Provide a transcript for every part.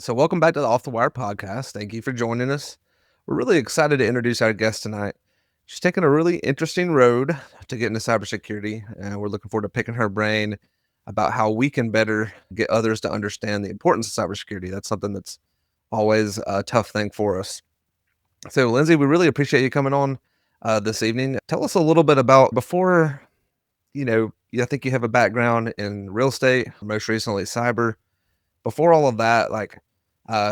So, welcome back to the Off the Wire podcast. Thank you for joining us. We're really excited to introduce our guest tonight. She's taken a really interesting road to get into cybersecurity, and we're looking forward to picking her brain about how we can better get others to understand the importance of cybersecurity. That's something that's always a tough thing for us. So, Lindsay, we really appreciate you coming on this evening. Tell us a little bit about before, I think you have a background in real estate, most recently cyber. Before all of that,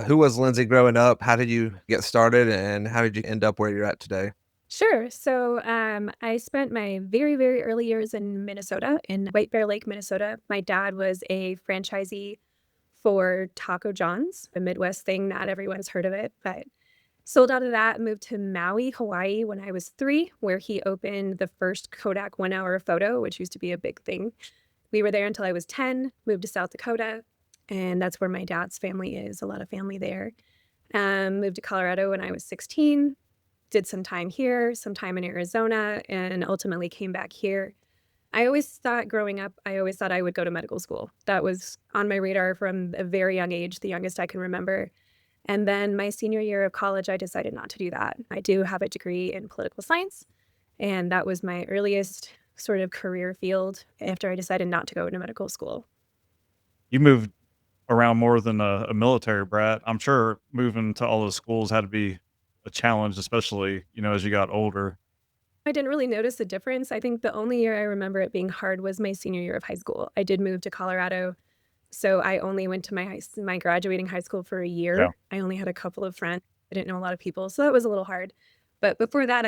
who was Lindsay growing up? How did you get started, and how did you end up where you're at today? Sure. I spent my very, very early years in Minnesota, in White Bear Lake, Minnesota. My dad was a franchisee for Taco John's, a Midwest thing. Not everyone's heard of it, but sold out of that, moved to Maui, Hawaii when I was 3, where he opened the first Kodak 1 hour photo, which used to be a big thing. We were there until I was 10, moved to South Dakota, and that's where my dad's family is, a lot of family there. Moved to Colorado when I was 16, did some time here, some time in Arizona, and ultimately came back here. I always thought growing up, I always thought I would go to medical school. That was on my radar from a very young age, the youngest I can remember. And then my senior year of college, I decided not to do that. I do have a degree in political science, and that was my earliest sort of career field after I decided not to go to medical school. You moved around more than a military brat. I'm sure moving to all those schools had to be a challenge, especially, as you got older. I didn't really notice a difference. I think the only year I remember it being hard was my senior year of high school. I did move to Colorado, so I only went to my graduating high school for a Yeah. year. I only had a couple of friends. I didn't know a lot of people, so that was a little hard. But before that,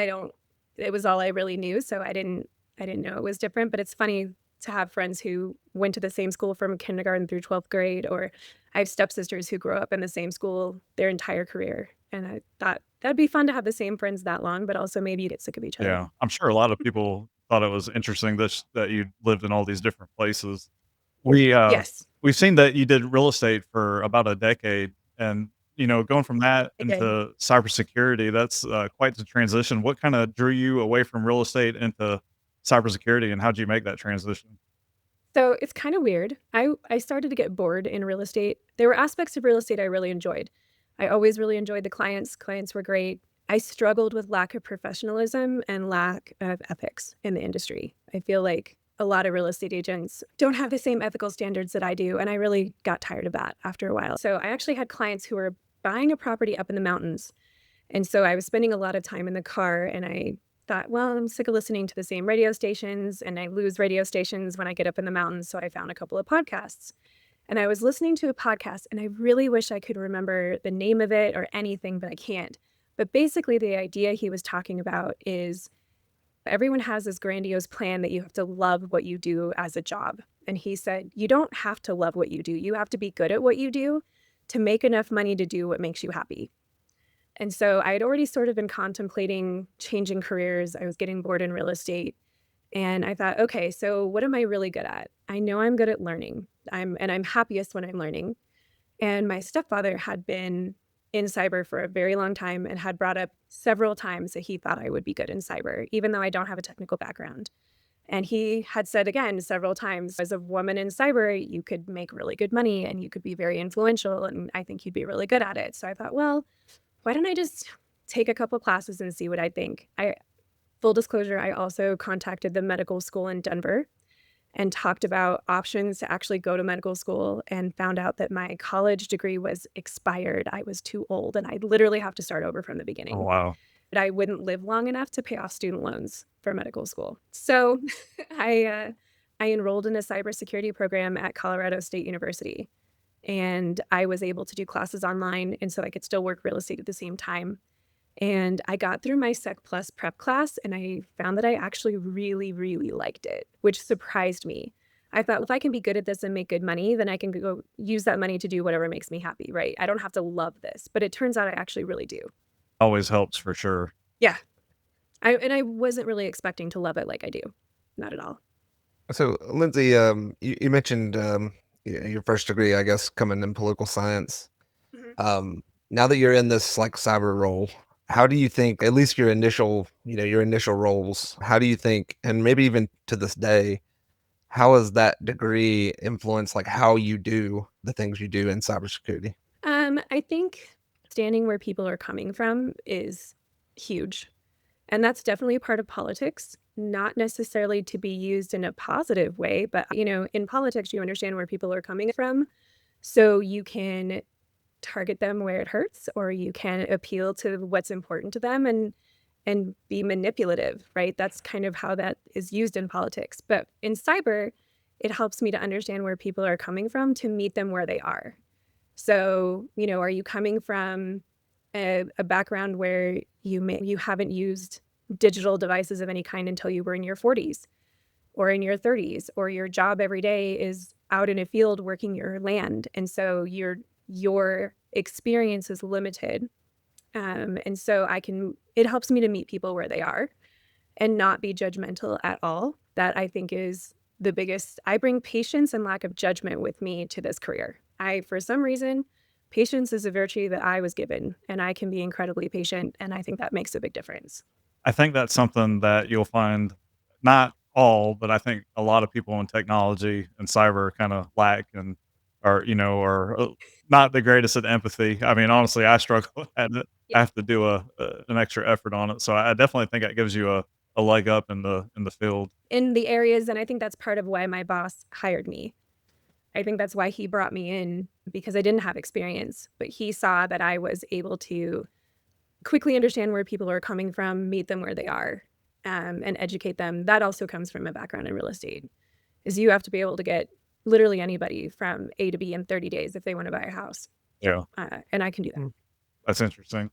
it was all I really knew, so I didn't know it was different, but it's funny to have friends who went to the same school from kindergarten through 12th grade, or I have stepsisters who grew up in the same school their entire career, and I thought that'd be fun to have the same friends that long, but also maybe you get sick of each other. Yeah. I'm sure a lot of people thought it was interesting that you lived in all these different places. We, uh, Yes, we've seen that you did real estate for about a decade, and, going from that I did. into cybersecurity, that's, quite the transition. What kinda drew you away from real estate into cybersecurity, and how'd you make that transition? So it's kind of weird. I started to get bored in real estate. There were aspects of real estate I really enjoyed. I always really enjoyed the clients. Clients were great. I struggled with lack of professionalism and lack of ethics in the industry. I feel like a lot of real estate agents don't have the same ethical standards that I do, and I really got tired of that after a while. So I actually had clients who were buying a property up in the mountains, and so I was spending a lot of time in the car, and I thought, well, I'm sick of listening to the same radio stations, and I lose radio stations when I get up in the mountains. So I found a couple of podcasts. And I was listening to a podcast, and I really wish I could remember the name of it or anything, but I can't. But basically, the idea he was talking about is everyone has this grandiose plan that you have to love what you do as a job. And he said, you don't have to love what you do. You have to be good at what you do to make enough money to do what makes you happy. And so I had already sort of been contemplating changing careers. I was getting bored in real estate. And I thought, okay, so what am I really good at? I know I'm good at learning. I'm happiest when I'm learning. And my stepfather had been in cyber for a very long time and had brought up several times that he thought I would be good in cyber, even though I don't have a technical background. And he had said again several times, as a woman in cyber, you could make really good money and you could be very influential. And I think you'd be really good at it. So I thought, well, why don't I just take a couple classes and see what I think? Full disclosure, I also contacted the medical school in Denver and talked about options to actually go to medical school and found out that my college degree was expired. I was too old and I'd literally have to start over from the Oh, beginning. wow. But I wouldn't live long enough to pay off student loans for medical school. So I enrolled in a cybersecurity program at Colorado State University, and I was able to do classes online, and so I could still work real estate at the same time. And I got through my Sec Plus prep class, and I found that I actually really, really liked it, which surprised me. I thought, if I can be good at this and make good money, then I can go use that money to do whatever makes me happy, right? I don't have to love this, but it turns out I actually really do. Always helps for sure. Yeah. I wasn't really expecting to love it like I do. Not at all. So, Lindsay, you mentioned your first degree, I guess, coming in political science. Mhm. Um, Now that you're in this like cyber role, how do you think, at least your initial roles, how do you think, and maybe even to this day, how has that degree influenced like how you do the things you do in cybersecurity? I think standing where people are coming from is huge. And that's definitely a part of politics, not necessarily to be used in a positive way, but in politics, you understand where people are coming from. So you can target them where it hurts, or you can appeal to what's important to them and be manipulative, right? That's kind of how that is used in politics. But in cyber, it helps me to understand where people are coming from to meet them where they are. So, are you coming from a background where you haven't used digital devices of any kind until you were in your 40s or in your 30s, or your job every day is out in a field working your land, and so your experience is limited. And so it helps me to meet people where they are and not be judgmental at all. That I think is the biggest. I bring patience and lack of judgment with me to this career. For some reason, patience is a virtue that I was given, and I can be incredibly patient, and I think that makes a big difference. I think that's something that you'll find, not all, but I think a lot of people in technology and cyber kind of lack and are not the greatest at empathy. I mean, honestly, I struggle at it. Yeah. I have to do an extra effort on it. So I definitely think that gives you a leg up in the field. In the areas, and I think that's part of why my boss hired me. I think that's why he brought me in, because I didn't have experience, but he saw that I was able to quickly understand where people are coming from, meet them where they are, and educate them. That also comes from a background in real estate, is you have to be able to get literally anybody from A to B in 30 days if they want to buy a house. Yeah, And I can do that. that's interesting.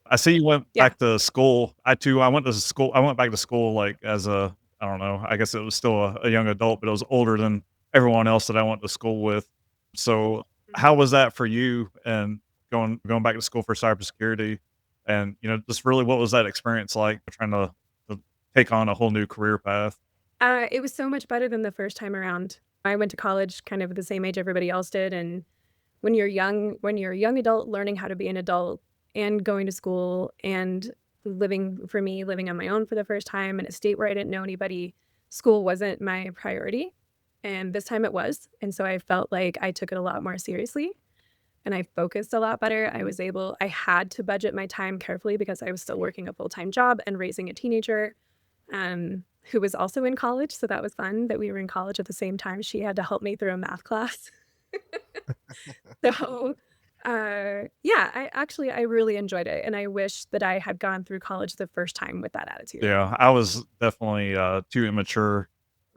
I see you went Yeah. back to school. I too. I went to school. I went back to school like as a, I don't know. I guess it was still a young adult, but it was older than everyone else that I went to school with. So how Mhm. was that for you? And going back to school for cybersecurity, and just really what was that experience like trying to take on a whole new career path? It was so much better than the first time around. I went to college kind of the same age everybody else did, and when you're a young adult learning how to be an adult and going to school and living on my own for the first time in a state where I didn't know anybody, school wasn't my priority. And this time it was. And so I felt like I took it a lot more seriously and I focused a lot better. I had to budget my time carefully because I was still working a full-time job and raising a teenager who was also in college. So that was fun that we were in college at the same time. She had to help me through a math class. So, yeah, I really enjoyed it, and I wish that I had gone through college the first time with that attitude. Yeah, I was definitely too immature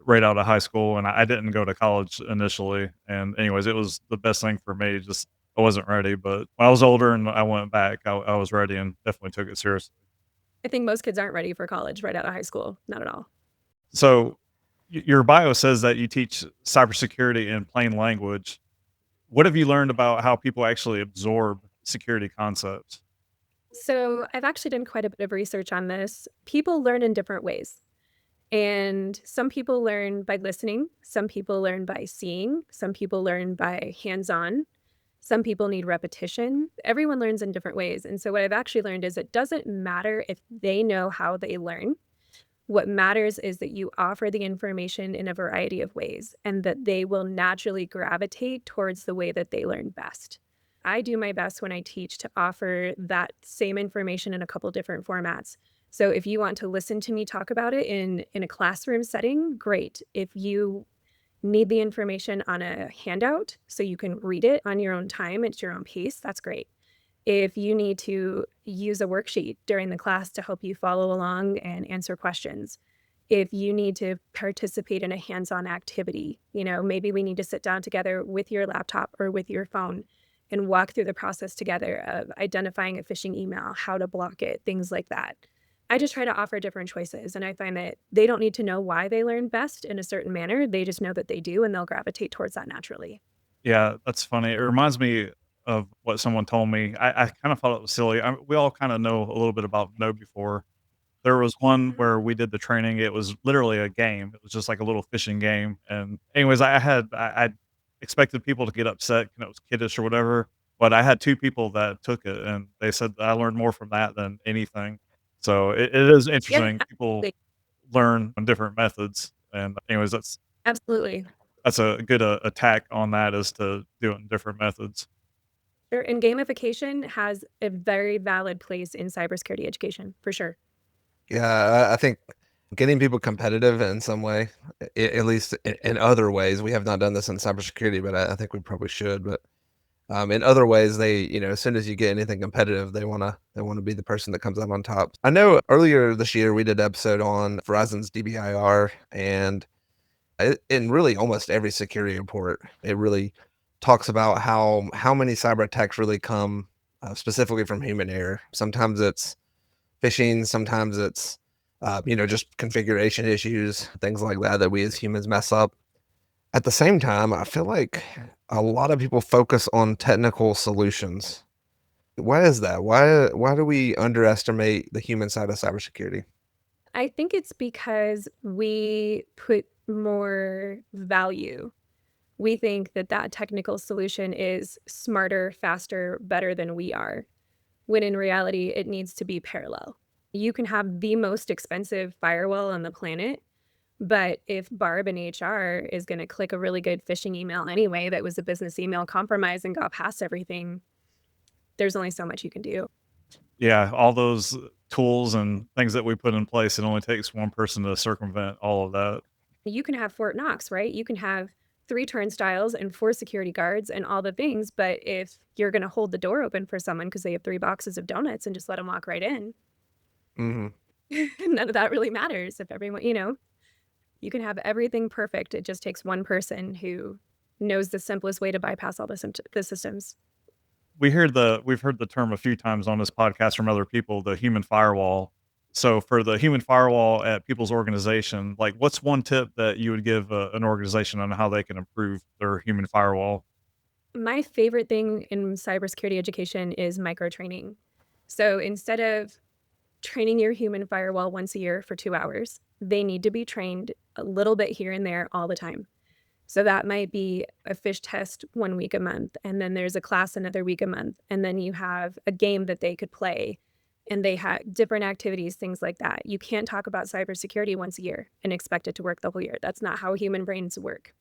right out of high school, and I didn't go to college initially. And anyways, it was the best thing for me. Just I wasn't ready, but when I was older and I went back, I was ready and definitely took it seriously. I think most kids aren't ready for college right out of high school, not at all. So your bio says that you teach cybersecurity in plain language. What have you learned about how people actually absorb security concepts? So, I've actually done quite a bit of research on this. People learn in different ways, and some people learn by listening, some people learn by seeing, some people learn by hands-on, some people need repetition. Everyone learns in different ways, and so what I've actually learned is it doesn't matter if they know how they learn. What matters is that you offer the information in a variety of ways and that they will naturally gravitate towards the way that they learn best. I do my best when I teach to offer that same information in a couple different formats. So if you want to listen to me talk about it in a classroom setting, great. If you need the information on a handout so you can read it on your own time at your own pace, that's great. If you need to use a worksheet during the class to help you follow along and answer questions, if you need to participate in a hands-on activity, maybe we need to sit down together with your laptop or with your phone and walk through the process together of identifying a phishing email, how to block it, things like that. I just try to offer different choices, and I find that they don't need to know why they learn best in a certain manner. They just know that they do, and they'll gravitate towards that naturally. Yeah, that's funny. It reminds me of what someone told me. I kind of thought it was silly. We all kind of know a little bit about Mote before. There was one Mhm. where we did the training. It was literally a game. It was just like a little fishing game. And anyways, I expected people to get upset and it was kiddish or whatever. But I had two people that took it and they said I learned more from that than anything. So it is Yeah, interesting. People absolutely. learn on different methods. And anyways, Absolutely. that's a good attack on that is to do it in different methods. And gamification has a very valid place in cybersecurity education, for sure. Yeah, I think getting people competitive in some way, at least in other ways. We have not done this in cybersecurity, but I think we probably should. But in other ways, they, as soon as you get anything competitive, they wanna be the person that comes out on top. I know earlier this year we did an episode on Verizon's DBIR, and in really almost every security report, it really talks about how many cyber attacks really come specifically from human error. Sometimes it's phishing, sometimes it's just configuration issues, things like that we as humans mess up. At the same time, I feel like a lot of people focus on technical solutions. Why is that? Why do we underestimate the human side of cybersecurity? I think it's because we put more value. We think that that technical solution is smarter, faster, better than we are, when in reality, it needs to be parallel. You can have the most expensive firewall on the planet, but if Barb in HR is going to click a really good phishing email anyway, that was a business email compromise and got past everything, there's only so much you can do. Yeah, all those tools and things that we put in place, it only takes one person to circumvent all of that. You can have Fort Knox, right? You can have 3 turnstiles and 4 security guards and all the things, but if you're gonna hold the door open for someone because they have 3 boxes of donuts and just let them walk right in, Hmm. none of that really matters if everyone you can have everything perfect, it just takes one person who knows the simplest way to bypass all the systems. We've heard the term a few times on this podcast from other people, the human firewall. So for the human firewall at people's organization, like what's one tip that you would give an organization on how they can improve their human firewall? My favorite thing in cybersecurity education is micro training. So instead of training your human firewall once a year for 2 hours, they need to be trained a little bit here and there all the time. So that might be a fish test 1 week a month, and then there's a class another week a month, and then you have a game that they could play, and they have different activities, things like that. You can't talk about cybersecurity once a year and expect it to work the whole year. That's not how human brains work.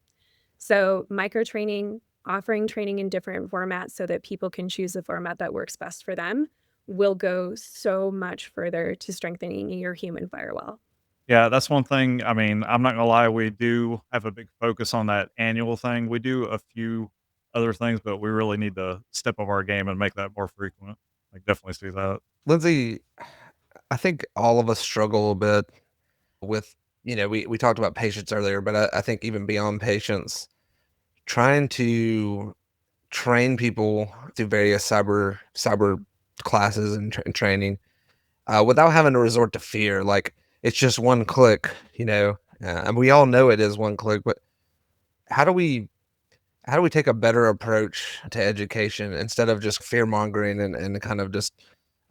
So micro training, offering training in different formats so that people can choose a format that works best for them will go so much further to strengthening your human firewall. Yeah, that's one thing. I mean, I'm not gonna lie, we do have a big focus on that annual thing. We do a few other things, but we really need to step up our game and make that more frequent. I definitely see that. Lindsay, I think all of us struggle a bit with, we talked about patience earlier, but I think even beyond patience, trying to train people through various cyber classes and training without having to resort to fear. Like it's just one click, and we all know it is one click. But how do we how do we take a better approach to education instead of just fear mongering and kind of just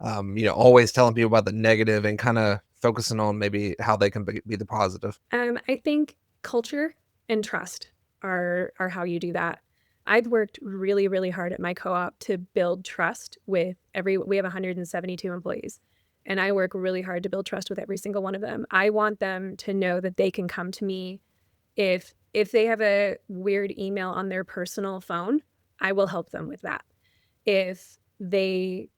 always telling people about the negative and kind of focusing on maybe how they can be the positive? I think culture and trust are how you do that. I've worked really, really hard at my co-op to build trust with we have 172 employees, and I work really hard to build trust with every single one of them. I want them to know that they can come to me if they have a weird email on their personal phone, I will help them with that. If they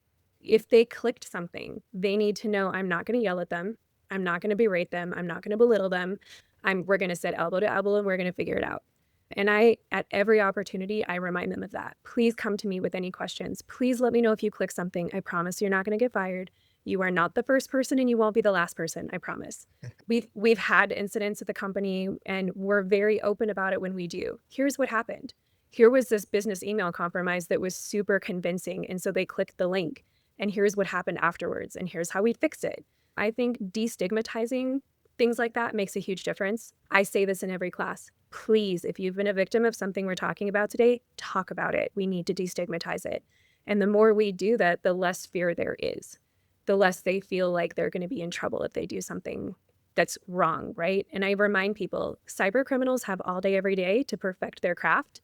if they clicked something, they need to know I'm not going to yell at them. I'm not going to berate them. I'm not going to belittle them. We're going to sit elbow to elbow and we're going to figure it out. And at every opportunity, I remind them of that. Please come to me with any questions. Please let me know if you click something. I promise you're not going to get fired. You are not the first person and you won't be the last person. I promise. We've had incidents at the company and we're very open about it when we do. Here's what happened. Here was this business email compromise that was super convincing. And so they clicked the link. And here's what happened afterwards. And here's how we fix it. I think destigmatizing things like that makes a huge difference. I say this in every class. Please, if you've been a victim of something we're talking about today, talk about it. We need to destigmatize it. And the more we do that, the less fear there is, the less they feel like they're going to be in trouble if they do something that's wrong, right? And I remind people, cyber criminals have all day, every day to perfect their craft.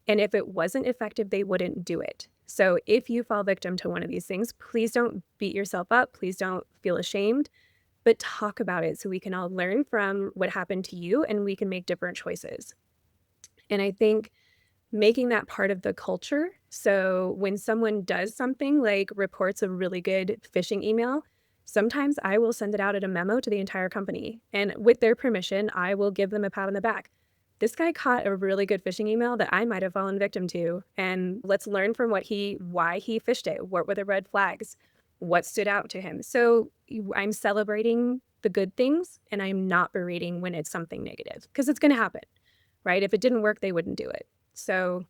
And if it wasn't effective, they wouldn't do it. So if you fall victim to one of these things, please don't beat yourself up. Please don't feel ashamed, but talk about it so we can all learn from what happened to you and we can make different choices. And I think making that part of the culture. So when someone does something like reports a really good phishing email, sometimes I will send it out at a memo to the entire company. And with their permission, I will give them a pat on the back. This guy caught a really good phishing email that I might have fallen victim to. And let's learn from why he phished it. What were the red flags? What stood out to him? So I'm celebrating the good things and I'm not berating when it's something negative because it's going to happen, right? If it didn't work, they wouldn't do it. So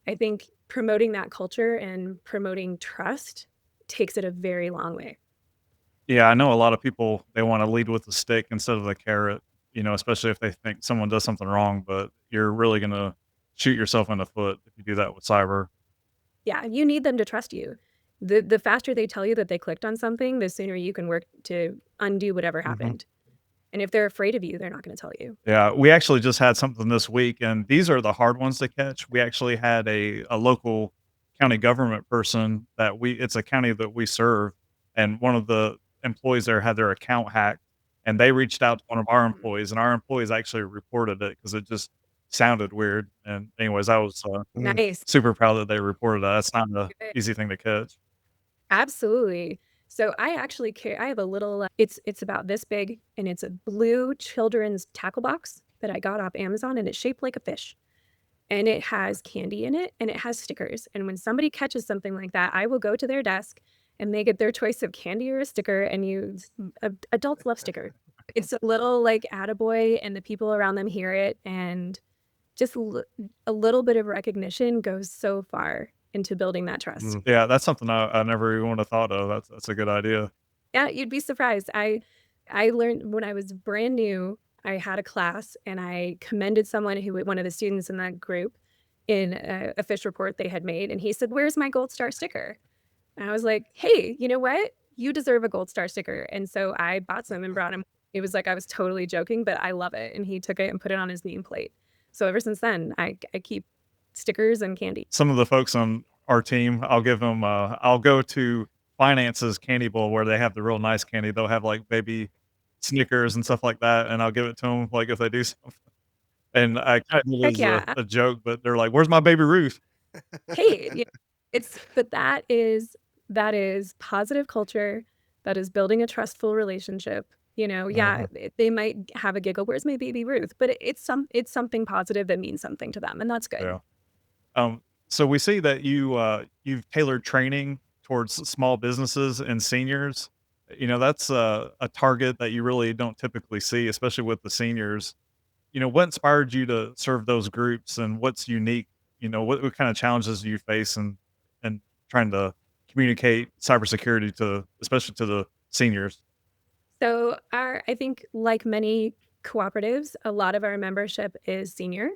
I think promoting that culture and promoting trust takes it a very long way. Yeah, I know a lot of people, they wanna lead with the stick instead of the carrot, especially if they think someone does something wrong, but you're really gonna shoot yourself in the foot if you do that with cyber. Yeah, you need them to trust you. The faster they tell you that they clicked on something, the sooner you can work to undo whatever Mhm. happened. And if they're afraid of you, they're not going to tell you. Yeah, we actually just had something this week, and these are the hard ones to catch. We actually had a local county government person that it's a county that we serve, and one of the employees there had their account hacked, and they reached out to one of our Mm. employees, and our employees actually reported it because it just sounded weird. And anyways, I was Mm. Nice. super proud that they reported that. That's not an Good. easy thing to catch. Absolutely. So I actually I have a little, it's about this big and it's a blue children's tackle box that I got off Amazon and it's shaped like a fish. And it has candy in it and it has stickers. And when somebody catches something like that, I will go to their desk and they get their choice of candy or a sticker and use adults love sticker. It's a little like attaboy and the people around them hear it and just a little bit of recognition goes so far into building that trust. Mm. Yeah, that's something I never even would have thought of. That's a good idea. Yeah, you'd be surprised. I learned when I was brand new, I had a class and I commended someone who one of the students in that group in a fish report they had made, and he said, "Where's my gold star sticker?" And I was like, "Hey, you know what? You deserve a gold star sticker." And so I bought some and brought him. It was like I was totally joking, but I love it, and he took it and put it on his nameplate. So ever since then, I keep stickers and candy. Some of the folks on our team, I'll give them, I'll go to Finance's candy bowl where they have the real nice candy. They'll have, like, baby Snickers and stuff like that, and I'll give it to them, like, if they do something. And I kinda do it Heck as yeah. a joke, but they're like, "Where's my Baby Ruth?" Hey, it's but that is positive culture, that is building a trustful relationship, yeah, Mhm. they might have a giggle, "Where's my baby Ruth?" But it's something positive that means something to them, and that's good. Yeah. So we see that you've tailored training towards small businesses and seniors. That's a target that you really don't typically see, especially with the seniors. What inspired you to serve those groups and what's unique? What kind of challenges do you face and trying to communicate cybersecurity to especially to the seniors? So, I think like many cooperatives, a lot of our membership is senior,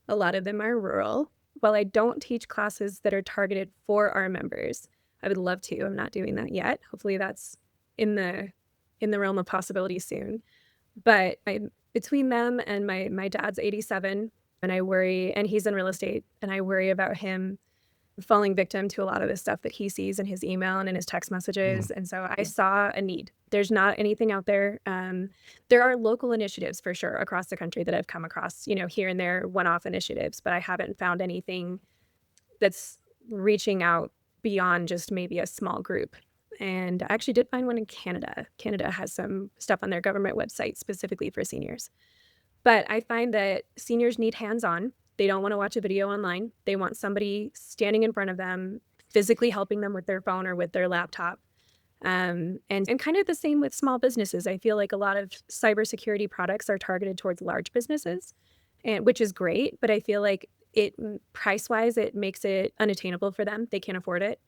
a lot of them are rural. While I don't teach classes that are targeted for our members, I would love to, I'm not doing that yet, hopefully that's in the realm of possibility soon. But I between them and my dad's 87, and I worry and he's in real estate, and I worry about him falling victim to a lot of the stuff that he sees in his email and in his text Mm. messages, and so I saw a need. There's not anything out there. There are local initiatives for sure across the country that I've come across, here and there, one-off initiatives, but I haven't found anything that's reaching out beyond just maybe a small group. And I actually did find one in Canada. Canada has some stuff on their government website specifically for seniors. But I find that seniors need hands-on. They don't wanna watch a video online. They want somebody standing in front of them, physically helping them with their phone or with their laptop. And kind of the same with small businesses. I feel like a lot of cybersecurity products are targeted towards large businesses, and which is great, but I feel like price-wise, it makes it unattainable for them. They can't afford it.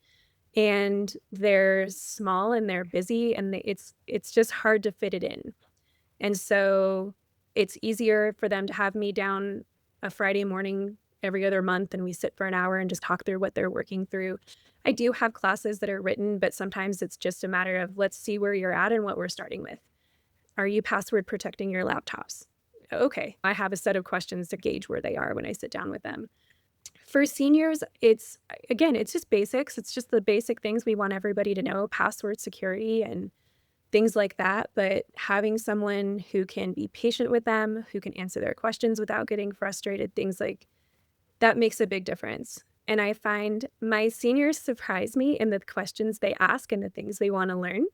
And they're small and they're busy and it's just hard to fit it in. And so it's easier for them to have me down a Friday morning every other month and we sit for an hour and just talk through what they're working through. I do have classes that are written, but sometimes it's just a matter of let's see where you're at and what we're starting with. Are you password protecting your laptops? Okay, I have a set of questions to gauge where they are when I sit down with them. For seniors, it's again, it's just basics. It's just the basic things we want everybody to know, password security and things like that, but having someone who can be patient with them, who can answer their questions without getting frustrated, things like That makes a big difference. And I find my seniors surprise me in the questions they ask and the things they want to learn.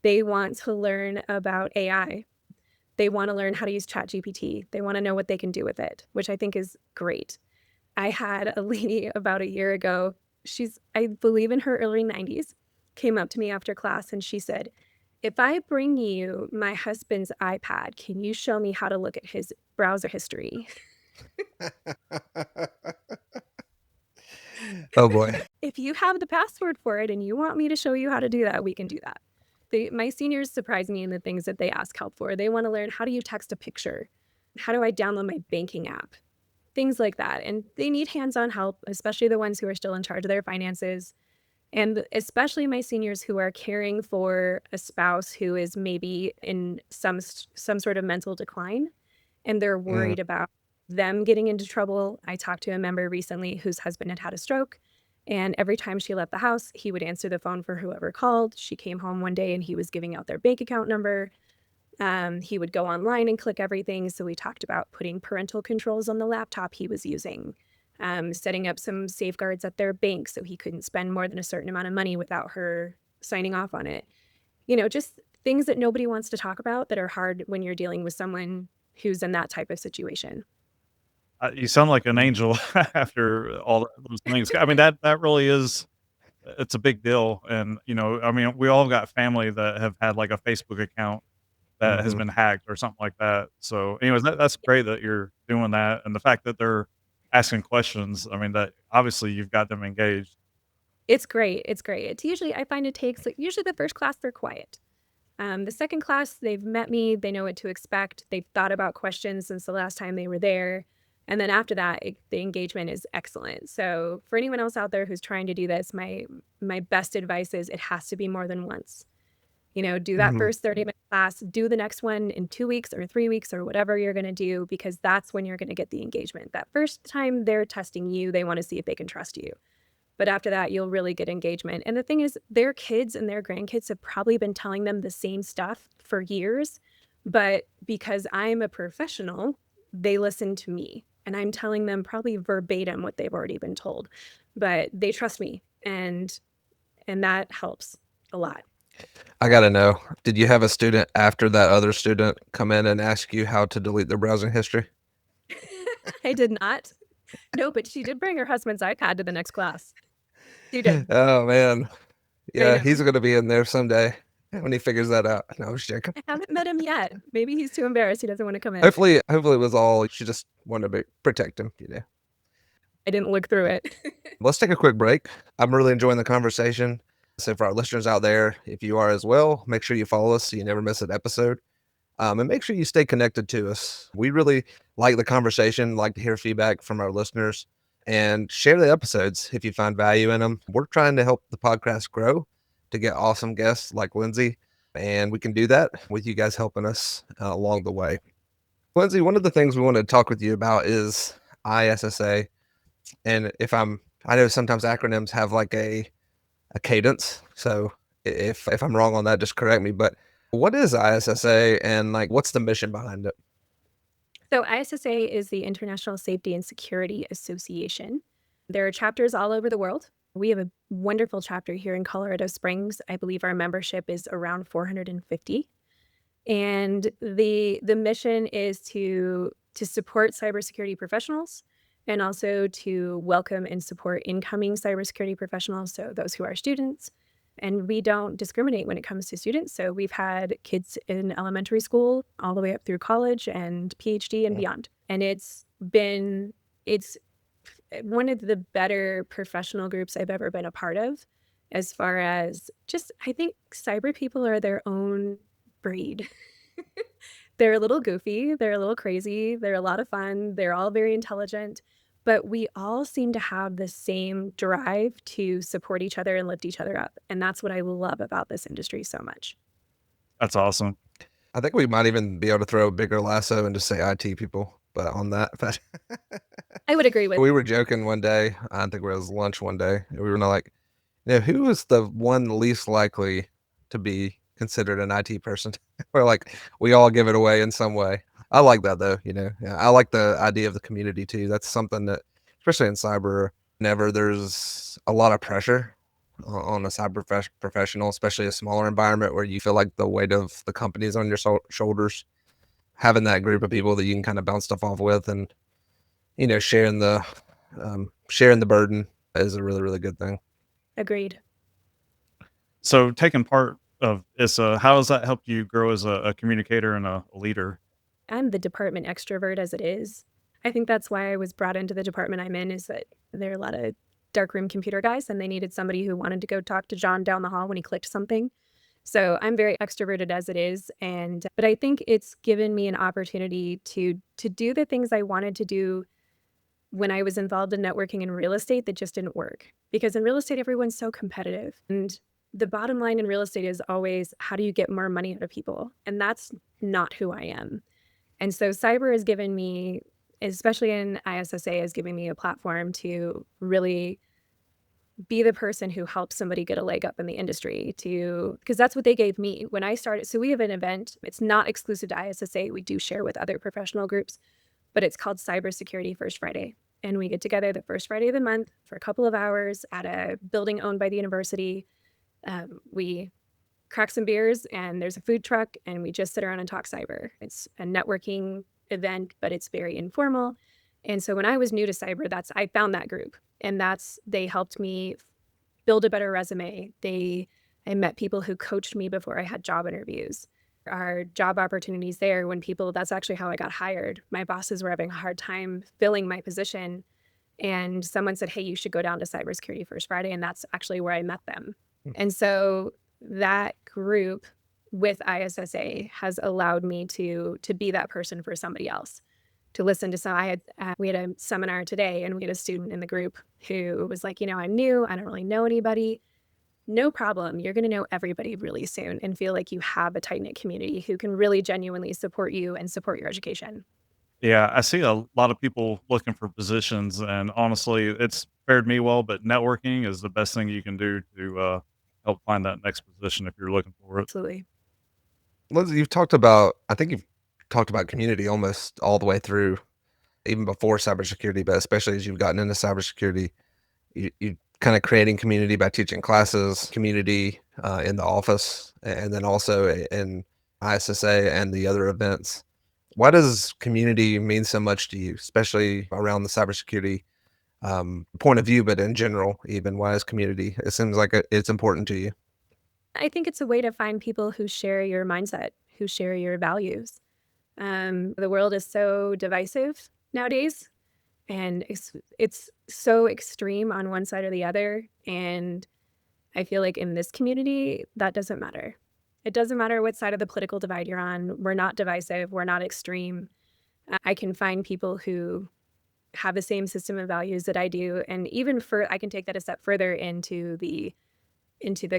They want to learn about AI. They want to learn how to use ChatGPT. They want to know what they can do with it, which I think is great. I had a lady about a year ago. She's, I believe, in her early 90s, came up to me after class and she said, "If I bring you my husband's iPad, can you show me how to look at his browser history?" Oh boy. If you have the password for it and you want me to show you how to do that, we can do that. My seniors surprise me in the things that they ask help for. They want to learn, how do you text a picture? How do I download my banking app? Things like that. And they need hands-on help, especially the ones who are still in charge of their finances. And especially my seniors who are caring for a spouse who is maybe in some sort of mental decline, and they're Mm. worried about them getting into trouble. I talked to a member recently whose husband had had a stroke, and every time she left the house, he would answer the phone for whoever called. She came home one day and he was giving out their bank account number. He would go online and click everything. So we talked about putting parental controls on the laptop he was using, setting up some safeguards at their bank so he couldn't spend more than a certain amount of money without her signing off on it. Just things that nobody wants to talk about that are hard when you're dealing with someone who's in that type of situation. You sound like an angel after all those things. I mean, that really is it's a big deal, and, I mean, we all got family that have had, like, a Facebook account that has Mhm. been hacked or something like that. So, anyways, that's great that you're doing that, and the fact that they're asking questions, I mean, that obviously you've got them engaged. It's great. It's great. It's usually, I find it takes, like, usually the first class, they're quiet. The second class, they've met me, they know what to expect. They've thought about questions since the last time they were there. And then after that, the engagement is excellent. So for anyone else out there who's trying to do this, my best advice is it has to be more than once. Do that Mhm. first 30-minute class, do the next one in 2 weeks or 3 weeks or whatever you're going to do, because that's when you're going to get the engagement. That first time they're testing you, they want to see if they can trust you. But after that, you'll really get engagement. And the thing is, their kids and their grandkids have probably been telling them the same stuff for years. But because I'm a professional, they listen to me. And I'm telling them probably verbatim what they've already been told. But they trust me. And that helps a lot. I gotta know, did you have a student after that other student come in and ask you how to delete their browsing history? I did not. No, but she did bring her husband's iPad to the next class. She did. Oh, man. I Yeah, know. he's gonna be in there someday when he figures that out. No, I was joking. I haven't met him yet. Maybe he's too embarrassed. He doesn't want to come in. Hopefully it was all she just wanted to protect him. I didn't look through it. Let's take a quick break. I'm really enjoying the conversation. So for our listeners out there, if you are as well, make sure you follow us so you never miss an episode. And make sure you stay connected to us. We really like the conversation, like to hear feedback from our listeners, and share the episodes if you find value in them. We're trying to help the podcast grow to get awesome guests like Lindsay, and we can do that with you guys helping us along the way. Lindsay, one of the things we want to talk with you about is ISSA. And I know sometimes acronyms have like a cadence. So if I'm wrong on that, just correct me. But what is ISSA and like what's the mission behind it? So ISSA is the International Safety and Security Association. There are chapters all over the world. We have a wonderful chapter here in Colorado Springs. I believe our membership is around 450. And the mission is to support cybersecurity professionals and also to welcome and support incoming cybersecurity professionals, so those who are students. And we don't discriminate when it comes to students. So we've had kids in elementary school all the way up through college and PhD and Mm. beyond. And it's one of the better professional groups I've ever been a part of, as far as just, I think cyber people are their own breed. They're a little goofy, they're a little crazy, they're a lot of fun, they're all very intelligent, but we all seem to have the same drive to support each other and lift each other up. And that's what I love about this industry so much. That's awesome. I think we might even be able to throw a bigger lasso and just say IT people, but on that, but I would agree with. we were joking one day. I think it was lunch one day. And we were like, who is the one least likely to be considered an IT person? We're like, we all give it away in some way. I like that though. Yeah, I like the idea of the community too. That's something that especially in cyber, whenever there's a lot of pressure on a cyber professional, especially a smaller environment where you feel like the weight of the company is on your shoulders. Having that group of people that you can kind of bounce stuff off with, and sharing the burden is a really, really good thing. Agreed. So taking part of ISSA, how has that helped you grow as a communicator and a leader? I'm the department extrovert as it is. I think that's why I was brought into the department I'm in, is that there are a lot of darkroom computer guys, and they needed somebody who wanted to go talk to John down the hall when he clicked something. So I'm very extroverted as it is, but I think it's given me an opportunity to do the things I wanted to do when I was involved in networking in real estate that just didn't work. Because in real estate, everyone's so competitive. And the bottom line in real estate is always, how do you get more money out of people? And that's not who I am. And so cyber has given me, especially in ISSA, has given me a platform to really be the person who helps somebody get a leg up in the industry, because that's what they gave me when I started. So we have an event. It's not exclusive to ISSA. We do share with other professional groups, but it's called Cybersecurity First Friday. And we get together the first Friday of the month for a couple of hours at a building owned by the university. We crack some beers, and there's a food truck, and we just sit around and talk cyber. It's a networking event, but it's very informal. And so when I was new to cyber, I found that group, and they helped me build a better resume. I met people who coached me before I had job interviews. Our job opportunities there, that's actually how I got hired. My bosses were having a hard time filling my position, and someone said, hey, you should go down to Cybersecurity First Friday, and that's actually where I met them. And so that group with ISSA has allowed me to be that person for somebody else, to listen to we had a seminar today, and we had a student in the group who was like, I'm new, I don't really know anybody. No problem. You're going to know everybody really soon and feel like you have a tight-knit community who can really genuinely support you and support your education. Yeah, I see a lot of people looking for positions, and honestly, it's fared me well. But networking is the best thing you can do to help find that next position if you're looking for it. Absolutely. Lindsay, I think you've talked about community almost all the way through, even before cybersecurity, but especially as you've gotten into cybersecurity, you kind of creating community by teaching classes, community in the office, and then also in ISSA and the other events. Why does community mean so much to you, especially around the cybersecurity point of view, but in general, even why is community? It seems like it's important to you. I think it's a way to find people who share your mindset, who share your values. The world is so divisive nowadays, and it's so extreme on one side or the other. And I feel like in this community, that doesn't matter. It doesn't matter what side of the political divide you're on. We're not divisive. We're not extreme. I can find people who have the same system of values that I do, and I can take that a step further into the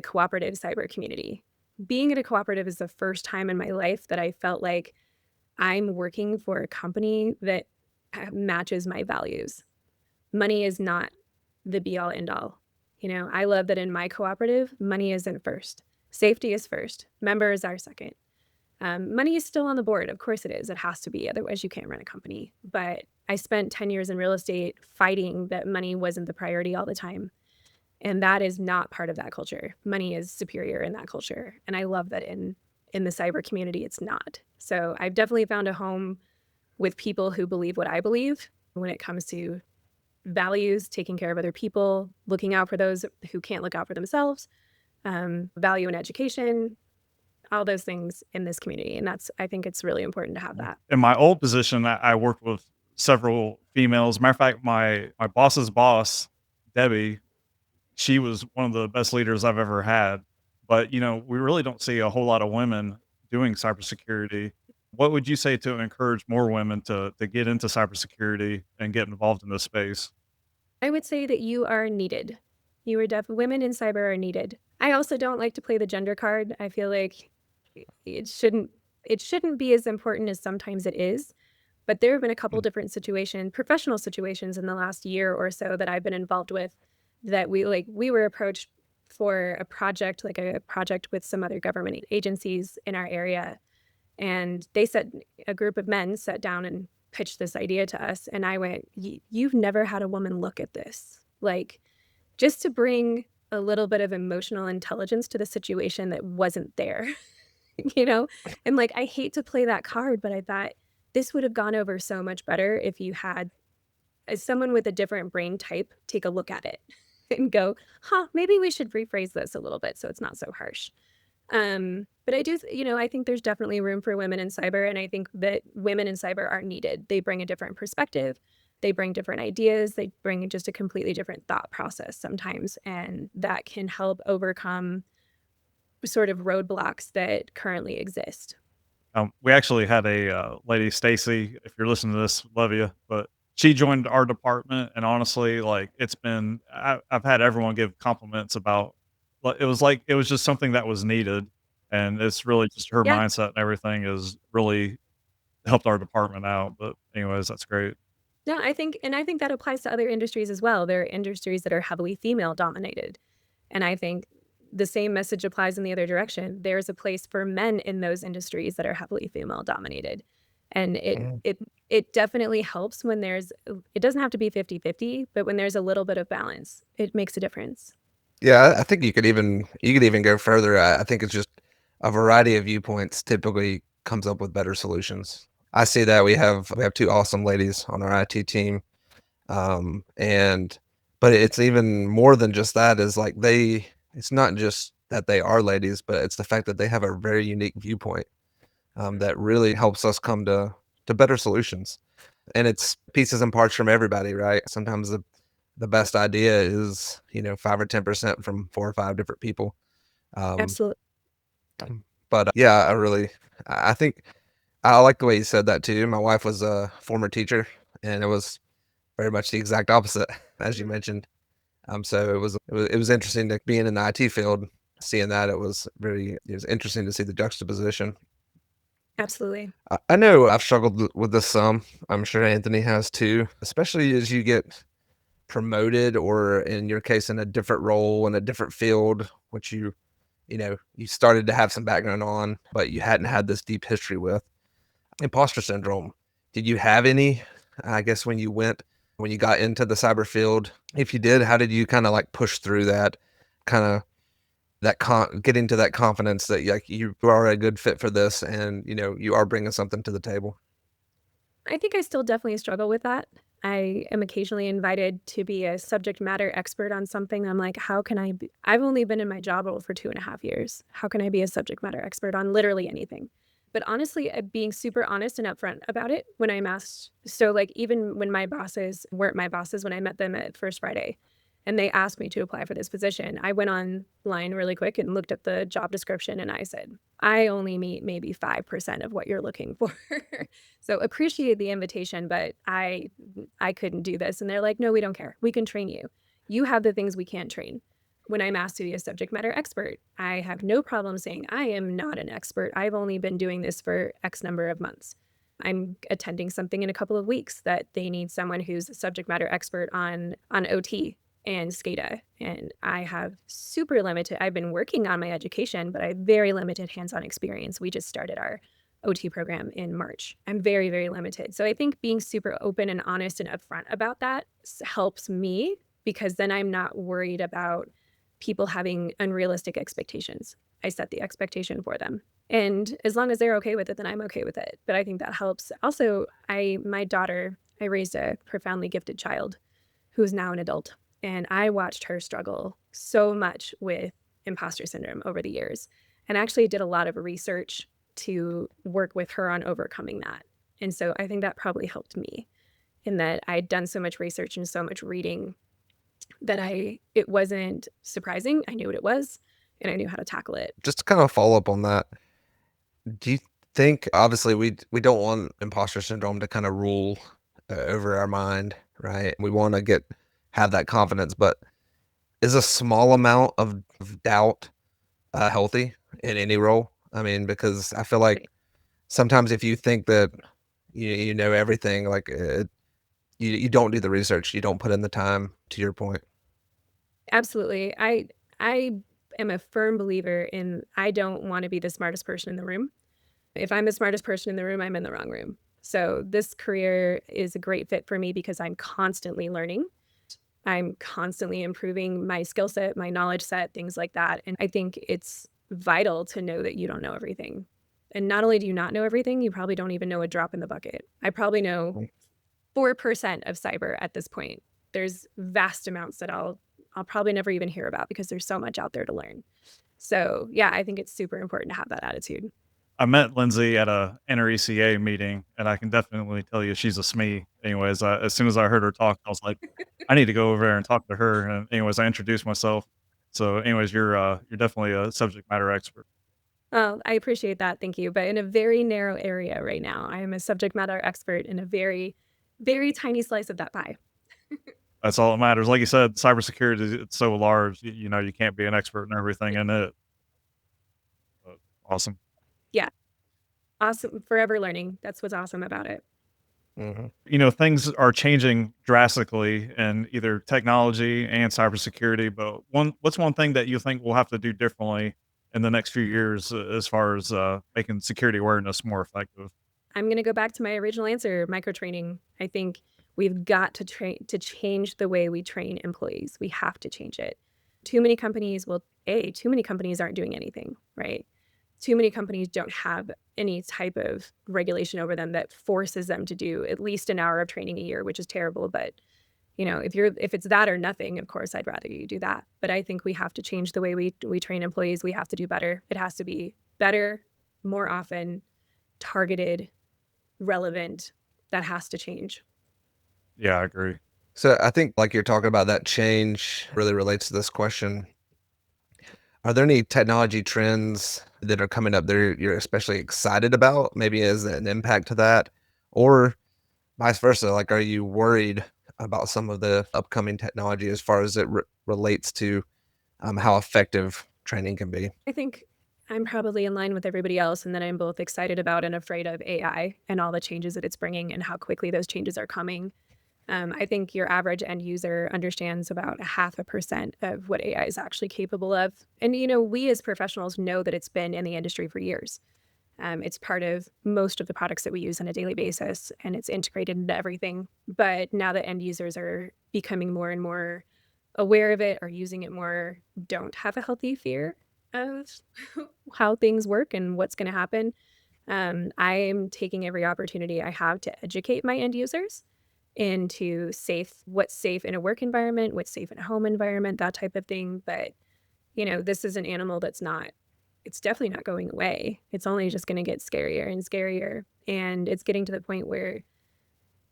cooperative cyber community. Being in a cooperative is the first time in my life that I felt like I'm working for a company that matches my values. Money is not the be all end all. I love that in my cooperative, money isn't first. Safety is first. Members are second. Money is still on the board. Of course it is. It has to be. Otherwise, you can't run a company. But I spent 10 years in real estate fighting that money wasn't the priority all the time. And that is not part of that culture. Money is superior in that culture. And I love that in the cyber community, it's not. So I've definitely found a home with people who believe what I believe when it comes to values, taking care of other people, looking out for those who can't look out for themselves, value in education, all those things in this community. And I think it's really important to have that. In my old position, I worked with several females. Matter of fact, my boss's boss, Debbie, she was one of the best leaders I've ever had. But we really don't see a whole lot of women doing cybersecurity. What would you say to encourage more women to get into cybersecurity and get involved in this space? I would say that you are needed. Women in cyber are needed. I also don't like to play the gender card. I feel like it shouldn't be as important as sometimes it is. But there have been a couple different professional situations in the last year or so that I've been involved with, that we were approached for a project with some other government agencies in our area. And a group of men sat down and pitched this idea to us, and I went, you've never had a woman look at this. Like, just to bring a little bit of emotional intelligence to the situation that wasn't there, you know? And like, I hate to play that card, but I thought this would have gone over so much better if you had someone with a different brain type take a look at it and go, huh, maybe we should rephrase this a little bit so it's not so harsh. But I do, I think there's definitely room for women in cyber, and I think that women in cyber are needed. They bring a different perspective. They bring different ideas. They bring just a completely different thought process sometimes, and that can help overcome sort of roadblocks that currently exist. We actually had a lady, Stacy. If you're listening to this, love you. But she joined our department, and honestly, like I've had everyone give compliments about. It was just something that was needed, and it's really just her Yeah. mindset and everything is really helped our department out. But anyways, that's great. No, I think that applies to other industries as well. There are industries that are heavily female dominated. And I think the same message applies in the other direction. There's a place for men in those industries that are heavily female dominated. And Mhm. it definitely helps when it doesn't have to be 50-50, but when there's a little bit of balance, it makes a difference. Yeah, I think you could even go further. I think it's just a variety of viewpoints typically comes up with better solutions. I see that we have 2 awesome ladies on our IT team, and but it's even more than just that is like it's not just that they are ladies, but it's the fact that they have a very unique viewpoint, that really helps us come to better solutions. And it's pieces and parts from everybody, right? Sometimes the best idea is, 5 or 10% from 4 or 5 different people. Um, Absolutely. but yeah, I think I like the way you said that too. My wife was a former teacher, and it was very much the exact opposite as you Mhm. mentioned. So it was interesting to being in the IT field, seeing that it was interesting to see the juxtaposition. Absolutely. I know I've struggled with this some. I'm sure Anthony has too, especially as you get promoted or in your case in a different role in a different field, which you started to have some background on, but you hadn't had this deep history with. Imposter syndrome. Did you have any, I guess, when you got into the cyber field? If you did, how did you kind of like push through that kind of getting to that confidence that like you are a good fit for this and you are bringing something to the table? I think I still definitely struggle with that. I am occasionally invited to be a subject matter expert on something. I'm like, how can I be? I've only been in my job role for 2.5 years. How can I be a subject matter expert on literally anything? But honestly, being super honest and upfront about it when I'm asked. So, like, even when my bosses weren't my bosses, when I met them at First Friday and they asked me to apply for this position, I went online really quick and looked at the job description and I said, I only meet maybe 5% of what you're looking for. So appreciate the invitation, but I couldn't do this. And they're like, no, we don't care. We can train you. You have the things we can't train. When I'm asked to be a subject matter expert, I have no problem saying I am not an expert. I've only been doing this for X number of months. I'm attending something in a couple of weeks that they need someone who's a subject matter expert on OT and SCADA. And I have super limited, I've been working on my education, but I have very limited hands-on experience. We just started our OT program in March. I'm very, very limited. So I think being super open and honest and upfront about that helps me because then I'm not worried about people having unrealistic expectations. I set the expectation for them. And as long as they're okay with it, then I'm okay with it. But I think that helps. Also, my daughter, I raised a profoundly gifted child who's now an adult. And I watched her struggle so much with imposter syndrome over the years and actually did a lot of research to work with her on overcoming that. And so I think that probably helped me in that I'd done so much research and so much reading that it wasn't surprising. I knew what it was and I knew how to tackle it. Just to kind of follow up on that, do you think obviously we don't want imposter syndrome to kind of rule over our mind, right? We want to get have that confidence, but is a small amount of doubt healthy in any role? I mean, because I feel like Right. sometimes if you think that you know everything, like you don't do the research, you don't put in the time. To your point, Absolutely. I am a firm believer in I don't want to be the smartest person in the room. If I'm the smartest person in the room, I'm in the wrong room. So this career is a great fit for me because I'm constantly learning. I'm constantly improving my skill set, my knowledge set, things like that. And I think it's vital to know that you don't know everything. And not only do you not know everything, you probably don't even know a drop in the bucket. I probably know 4% of cyber at this point. There's vast amounts that I'll probably never even hear about because there's so much out there to learn. So yeah, I think it's super important to have that attitude. I met Lindsay at a NRECA meeting, and I can definitely tell you she's a SME. Anyways, as soon as I heard her talk, I was like, I need to go over there and talk to her. And anyways, I introduced myself. So, anyways, you're definitely a subject matter expert. Oh, I appreciate that. Thank you. But in a very narrow area right now, I am a subject matter expert in a very, very tiny slice of that pie. That's all that matters. Like you said, cybersecurity it's so large. You know, you can't be an expert in everything in it. But awesome. Yeah. Awesome. Forever learning. That's what's awesome about it. Mhm. You know, things are changing drastically in either technology and cybersecurity, but what's one thing that you think we'll have to do differently in the next few years as far as making security awareness more effective? I'm going to go back to my original answer, micro training. I think we've got to change the way we train employees. We have to change it. Too many companies too many companies aren't doing anything, right? Too many companies don't have any type of regulation over them that forces them to do at least an hour of training a year, which is terrible. But if it's that or nothing, of course, I'd rather you do that. But I think we have to change the way we train employees. We have to do better. It has to be better, more often, targeted, relevant. That has to change. Yeah, I agree. So I think like you're talking about that change really relates to this question. Are there any technology trends that are coming up that you're especially excited about, maybe as an impact to that? Or vice versa, like, are you worried about some of the upcoming technology as far as it relates to, how effective training can be? I think I'm probably in line with everybody else, and that I'm both excited about and afraid of AI and all the changes that it's bringing and how quickly those changes are coming. I think your average end user understands about 0.5% of what AI is actually capable of. And, we as professionals know that it's been in the industry for years. It's part of most of the products that we use on a daily basis, and it's integrated into everything. But now that end users are becoming more and more aware of it or using it more, don't have a healthy fear of how things work and what's going to happen. I'm taking every opportunity I have to educate my end users into what's safe in a work environment, what's safe in a home environment, that type of thing. But, this is an animal it's definitely not going away. It's only just going to get scarier and scarier. And it's getting to the point where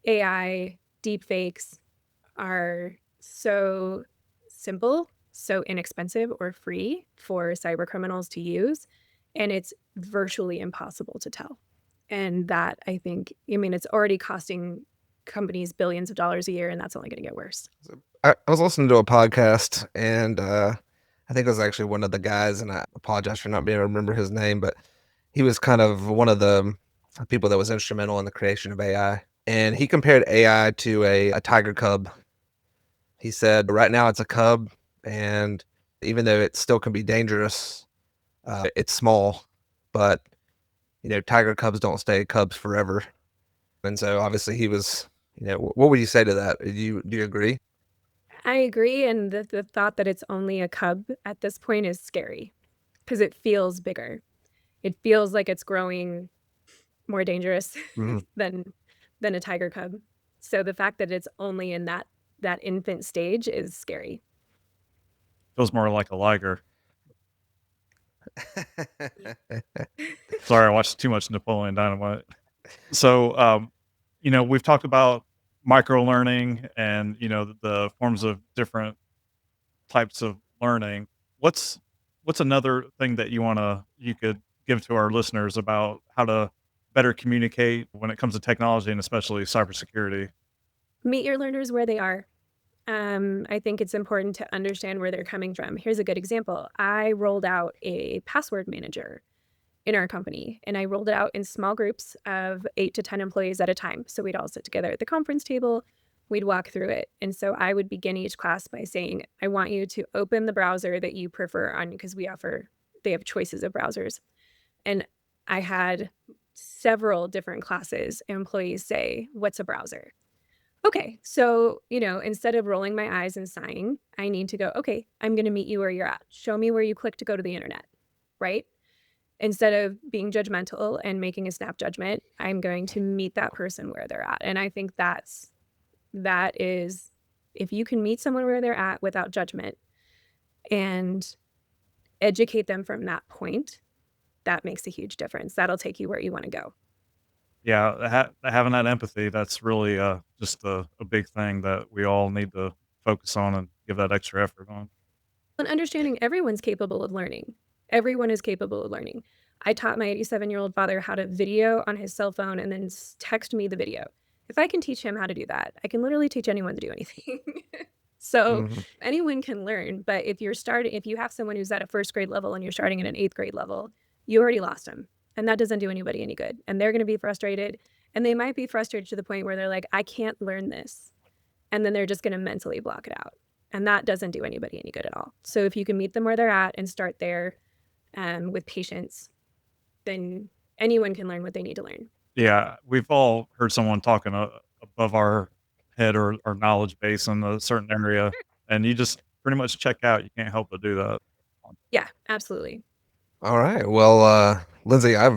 AI deepfakes are so simple, so inexpensive or free for cyber criminals to use. And it's virtually impossible to tell. And that it's already costing companies billions of dollars a year, and that's only going to get worse. I was listening to a podcast, and I think it was actually one of the guys, and I apologize for not being able to remember his name, but he was kind of one of the people that was instrumental in the creation of AI. And he compared AI to a tiger cub. He said, right now it's a cub, and even though it still can be dangerous, it's small, but tiger cubs don't stay cubs forever. And so obviously he was, what would you say to that? Do you agree? I agree. And the thought that it's only a cub at this point is scary because it feels bigger. It feels like it's growing more dangerous Mhm. than a tiger cub. So the fact that it's only in that infant stage is scary. Feels more like a liger. Sorry, I watched too much Napoleon Dynamite. So, we've talked about micro learning and the forms of different types of learning. What's what's another thing that you could give to our listeners about how to better communicate when it comes to technology and especially cybersecurity? Meet your learners where they are. I think it's important to understand where they're coming from. Here's a good example. I rolled out a password manager in our company, and I rolled it out in small groups of 8 to 10 employees at a time. So we'd all sit together at the conference table, we'd walk through it. And so I would begin each class by saying, I want you to open the browser that you prefer on, because they have choices of browsers. And I had several different classes, employees say, "What's a browser?" Okay, so, instead of rolling my eyes and sighing, I need to go, "Okay, I'm gonna meet you where you're at. Show me where you click to go to the internet," right? Instead of being judgmental and making a snap judgment, I'm going to meet that person where they're at, and I think that is if you can meet someone where they're at without judgment and educate them from that point, that makes a huge difference. That'll take you where you wanna go. Yeah, having that empathy, that's really, just a big thing that we all need to focus on and give that extra effort on. And understanding everyone's capable of learning. Everyone is capable of learning. I taught my 87-year-old father how to video on his cell phone and then text me the video. If I can teach him how to do that, I can literally teach anyone to do anything. So Mhm. anyone can learn, but if you have someone who's at a first grade level and you're starting at an eighth grade level, you already lost them. And that doesn't do anybody any good. And they're going to be frustrated. And they might be frustrated to the point where they're like, I can't learn this. And then they're just going to mentally block it out. And that doesn't do anybody any good at all. So if you can meet them where they're at and start there with patience, then anyone can learn what they need to learn. Yeah, we've all heard someone talking, above our head or our knowledge base in a certain area, and you just pretty much check out, you can't help but do that. Yeah, absolutely. All right. Well, Lindsay, I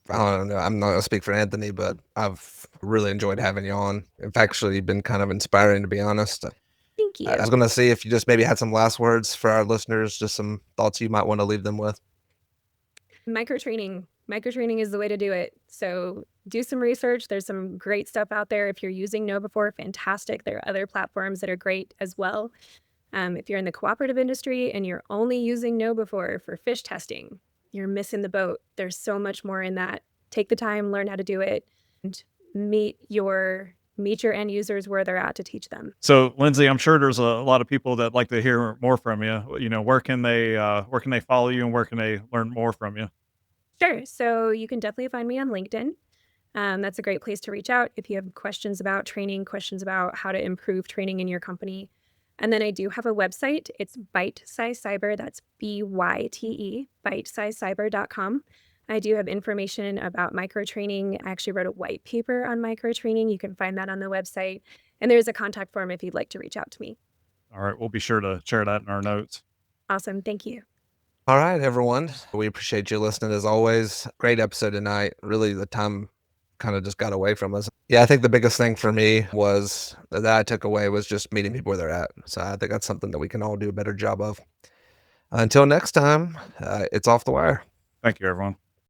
don't know. I'm not gonna speak for Anthony, but I've really enjoyed having you on. It's actually been kind of inspiring, to be honest. Thank I you. was gonna see if you just maybe had some last words for our listeners, just some thoughts you might want to leave them with. Microtraining is the way to do it. So do some research. There's some great stuff out there. If you're using Know Before, fantastic. There are other platforms that are great as well. If you're in the cooperative industry and you're only using Know Before for fish testing, you're missing the boat. There's so much more in that. Take the time, learn how to do it, and meet your end users where they're at to teach them. So, Lindsay, I'm sure there's a lot of people that like to hear more from you. Where can they follow you and where can they learn more from you? Sure. So you can definitely find me on LinkedIn. That's a great place to reach out if you have questions about training, questions about how to improve training in your company. And then I do have a website. It's Bite Size Cyber. That's BYTE, bitesizecyber.com. I do have information about micro training. I actually wrote a white paper on micro training. You can find that on the website. And there's a contact form if you'd like to reach out to me. All right, we'll be sure to share that in our notes. Awesome. Thank you. All right, everyone. We appreciate you listening as always. Great episode tonight. Really, the time kind of just got away from us. Yeah, I think the biggest thing for me was that I took away was just meeting people where they're at. So I think that's something that we can all do a better job of. Until next time, it's off the wire. Thank you, everyone.